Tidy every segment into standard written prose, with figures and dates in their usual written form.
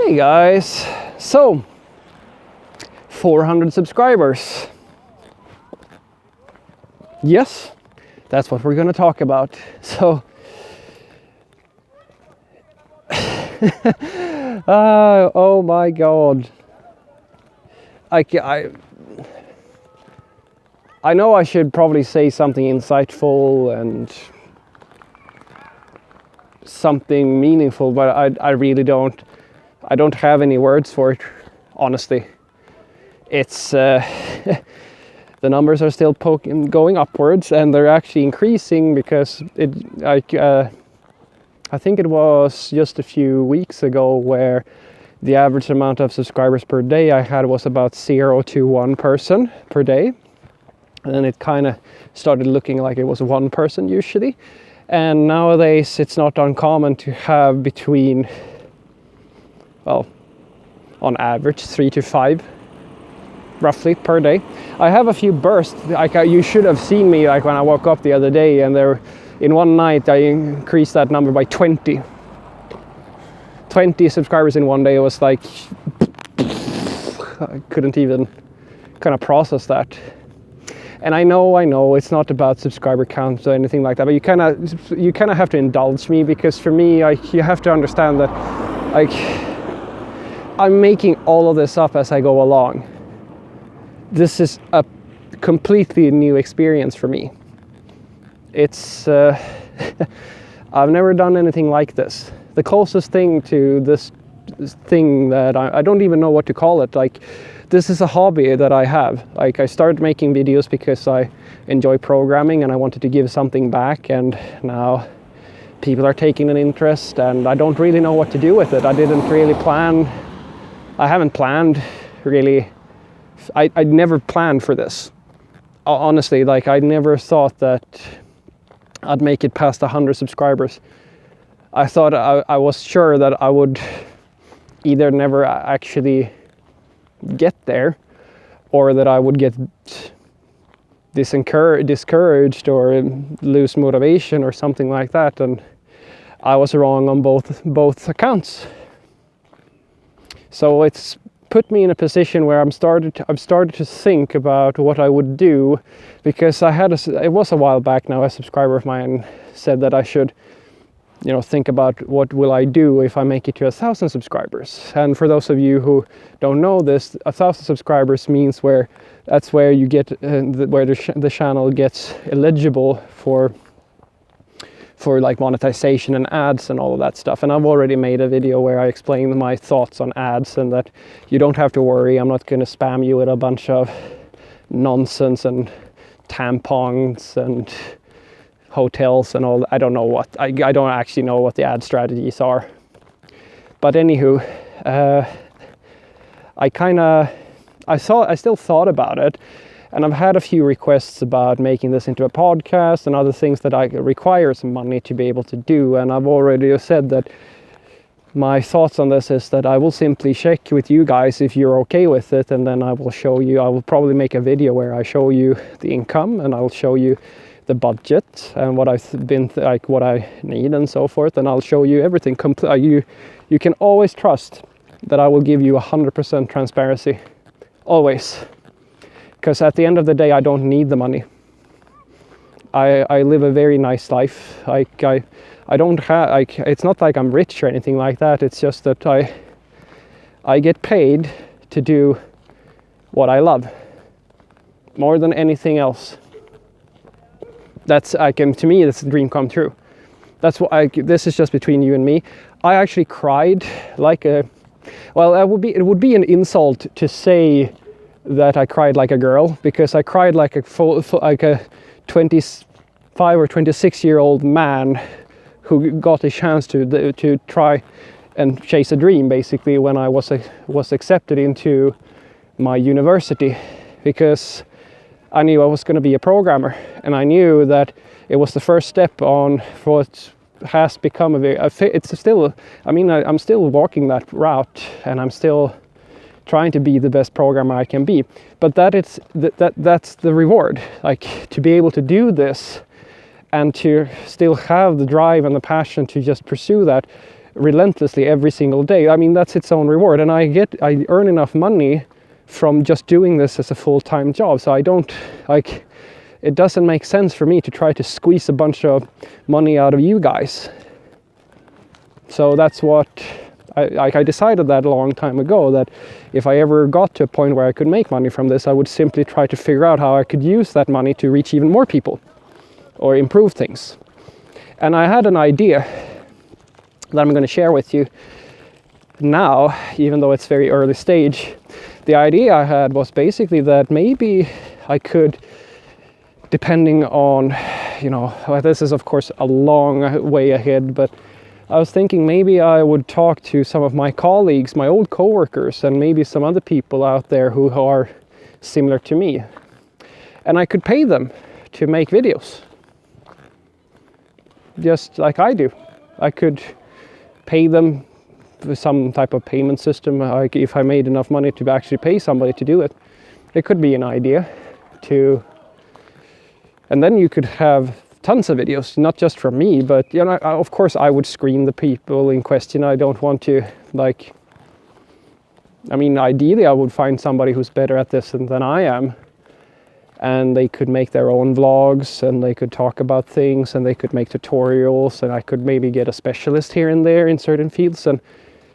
Hey guys, so 400 subscribers. Yes, that's what we're gonna talk about. So oh my god, I know I should probably say something insightful and something meaningful, but I really don't. I don't have any words for it, honestly. It's the numbers are still going upwards, and they're actually increasing because I think it was just a few weeks ago where the average amount of subscribers per day I had was about 0 to 1 person per day, and then it kind of started looking like it was 1 person usually. And nowadays it's not uncommon to have between, well, on average 3 to 5 roughly per day. I have a few bursts, like you should have seen me like when I woke up the other day, and there in one night I increased that number by 20 subscribers in one day. It was like I couldn't even kind of process that. And I know it's not about subscriber counts or anything like that, but you kind of have to indulge me, because for me, you have to understand that I'm making all of this up as I go along. This is a completely new experience for me. It's I've never done anything like this. The closest thing to this thing that I don't even know what to call it. Like, this is a hobby that I have. Like, I started making videos because I enjoy programming and I wanted to give something back, and now people are taking an interest and I don't really know what to do with it. I haven't planned really. I never planned for this. Honestly, like, I never thought that I'd make it past 100 subscribers. I thought I was sure that I would either never actually get there, or that I would get discouraged or lose motivation or something like that, and I was wrong on both accounts. So it's put me in a position where I've started to think about what I would do, because it was a while back now, a subscriber of mine said that I should think about what will I do if I make it to 1,000 subscribers. And for those of you who don't know this, 1,000 subscribers means that's where you get where the channel gets eligible for like monetization and ads and all of that stuff. And I've already made a video where I explain my thoughts on ads, and that you don't have to worry. I'm not going to spam you with a bunch of nonsense and tampons and hotels and all. I don't know what. I don't actually know what the ad strategies are. But anywho, I still thought about it, and I've had a few requests about making this into a podcast and other things that require some money to be able to do. And I've already said that my thoughts on this is that I will simply check with you guys if you're okay with it, and then I will show you. I will probably make a video where I show you the income, and I'll show you the budget and what what I need and so forth, and I'll show you everything. You can always trust that I will give you 100% transparency, always, because at the end of the day I don't need the money. I live a very nice life. I don't have it's not like I'm rich or anything like that. It's just that I get paid to do what I love more than anything else. To me, that's a dream come true. That's what this is just between you and me. I actually cried it would be an insult to say that I cried like a girl, because I cried like a 25 or 26-year-old man who got a chance to try and chase a dream, basically, when I was accepted into my university, because I knew I was going to be a programmer, and I knew that it was the first step on what has become it's still, I'm still walking that route, and I'm still trying to be the best programmer I can be. But that's the reward, like, to be able to do this and to still have the drive and the passion to just pursue that relentlessly every single day, I mean, that's its own reward. And I earn enough money from just doing this as a full-time job. So I don't, like, it doesn't make sense for me to try to squeeze a bunch of money out of you guys. So that's what I decided that a long time ago, that if I ever got to a point where I could make money from this, I would simply try to figure out how I could use that money to reach even more people or improve things. And I had an idea that I'm going to share with you now, even though it's very early stage. The idea I had was basically that maybe I could, depending on, you know, well, this is of course a long way ahead, but I was thinking maybe I would talk to some of my colleagues, my old coworkers, and maybe some other people out there who are similar to me. And I could pay them to make videos, just like I do. I could pay them with some type of payment system, like if I made enough money to actually pay somebody to do it. It could be an idea to, and then you could have tons of videos, not just from me, but you know, of course I would screen the people in question. I don't want to, like, I mean, ideally I would find somebody who's better at this than I am, and they could make their own vlogs, and they could talk about things, and they could make tutorials, and I could maybe get a specialist here and there in certain fields. And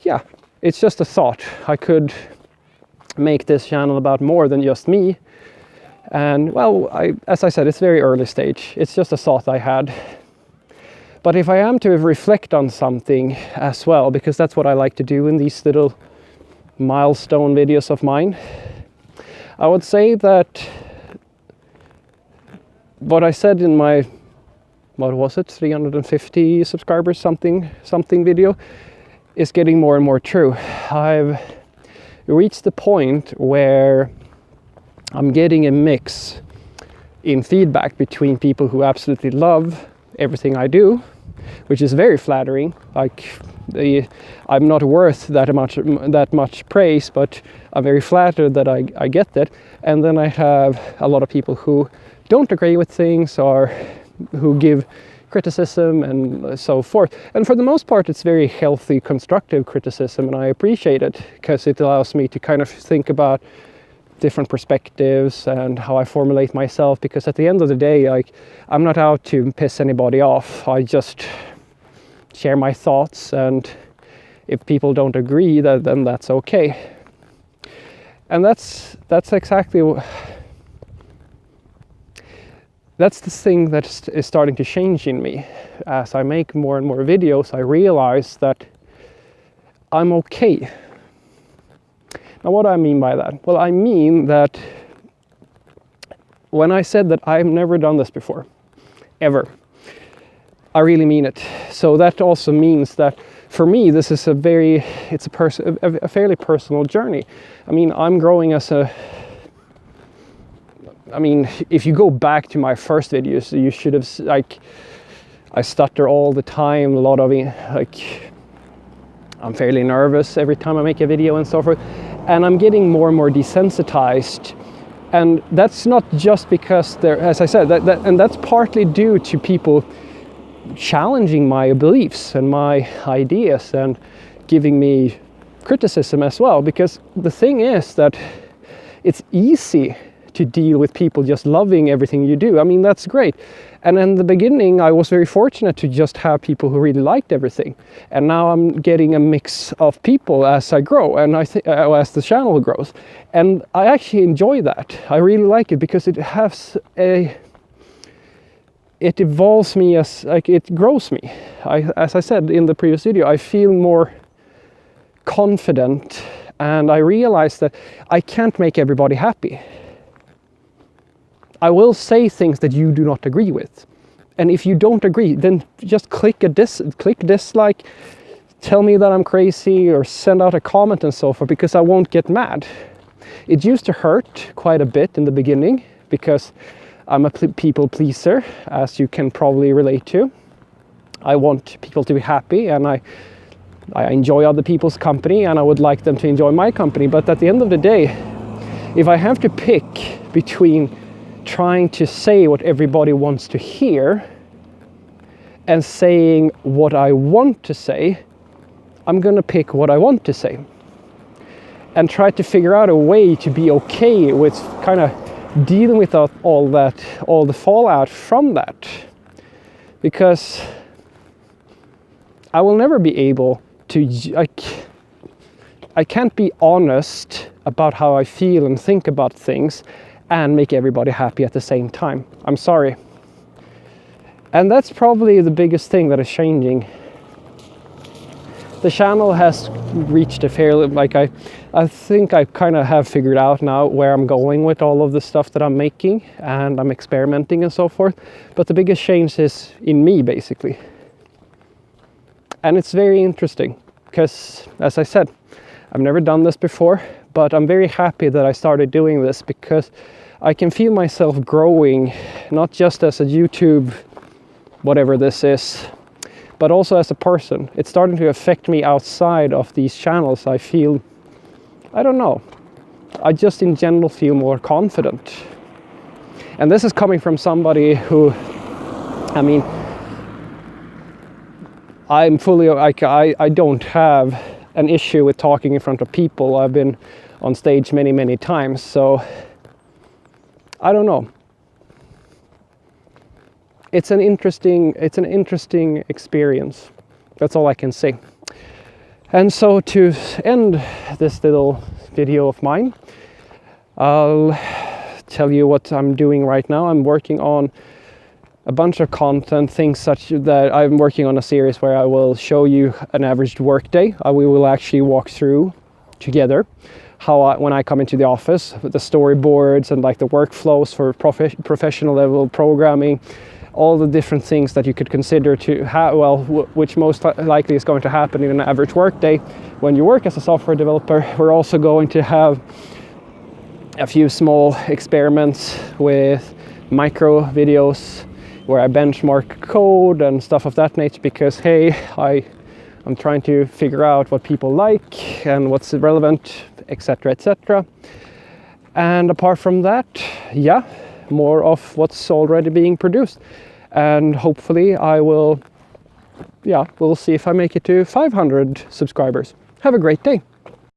yeah, it's just a thought. I could make this channel about more than just me. And well, as I said, it's very early stage. It's just a thought I had. But if I am to reflect on something as well, because that's what I like to do in these little milestone videos of mine, I would say that what I said in my, what was it, 350 subscribers something video, is getting more and more true. I've reached the point where I'm getting a mix in feedback between people who absolutely love everything I do, which is very flattering. Like, I'm not worth that much praise, but I'm very flattered that I get that. And then I have a lot of people who don't agree with things, or who give criticism and so forth. And for the most part, it's very healthy, constructive criticism, and I appreciate it because it allows me to kind of think about different perspectives and how I formulate myself, because at the end of the day, like, I'm not out to piss anybody off. I just share my thoughts, and if people don't agree, then that's okay. And that's exactly that's the thing that is starting to change in me. As I make more and more videos, I realize that I'm okay. Now, what do I mean by that? Well, I mean that when I said that I've never done this before, ever, I really mean it. So that also means that for me, this is a fairly personal journey. I mean, I'm growing as if you go back to my first videos, you should have, like, I stutter all the time, a lot of it, like, I'm fairly nervous every time I make a video and so forth. And I'm getting more and more desensitized. And that's not just because as I said, and that's partly due to people challenging my beliefs and my ideas and giving me criticism as well. Because the thing is that it's easy to deal with people just loving everything you do. I mean, that's great. And in the beginning, I was very fortunate to just have people who really liked everything. And now I'm getting a mix of people as I grow, and as the channel grows. And I actually enjoy that. I really like it because it evolves me, it grows me. As I said in the previous video, I feel more confident, and I realize that I can't make everybody happy. I will say things that you do not agree with. And if you don't agree, then just click dislike, tell me that I'm crazy, or send out a comment and so forth, because I won't get mad. It used to hurt quite a bit in the beginning because I'm a people pleaser, as you can probably relate to. I want people to be happy, and I enjoy other people's company, and I would like them to enjoy my company. But at the end of the day, if I have to pick between trying to say what everybody wants to hear and saying what I want to say, I'm gonna pick what I want to say and try to figure out a way to be okay with kind of dealing with all the fallout from that, because I will never be able to, I can't be honest about how I feel and think about things and make everybody happy at the same time. I'm sorry. And that's probably the biggest thing that is changing. The channel has reached a fairly, I think I kind of have figured out now where I'm going with all of the stuff that I'm making, and I'm experimenting and so forth. But the biggest change is in me, basically. And it's very interesting because, as I said, I've never done this before, but I'm very happy that I started doing this because I can feel myself growing, not just as a YouTube, whatever this is, but also as a person. It's starting to affect me outside of these channels. I feel, I don't know, I just in general feel more confident. And this is coming from somebody who, I mean, I'm fully, I don't have an issue with talking in front of people. I've been on stage many times, so I don't know. It's an interesting experience. That's all I can say. And so to end this little video of mine, I'll tell you what I'm doing right now. I'm working on a bunch of content, things such that I'm working on a series where I will show you an average workday. We will actually walk through together how when I come into the office, with the storyboards and like the workflows for professional level programming, all the different things that you could consider to have, which most likely is going to happen in an average workday when you work as a software developer. We're also going to have a few small experiments with micro videos where I benchmark code and stuff of that nature, because hey, I'm trying to figure out what people like and what's relevant, etc, etc. And apart from that, yeah, more of what's already being produced. And hopefully I will, we'll see if I make it to 500 subscribers. Have a great day.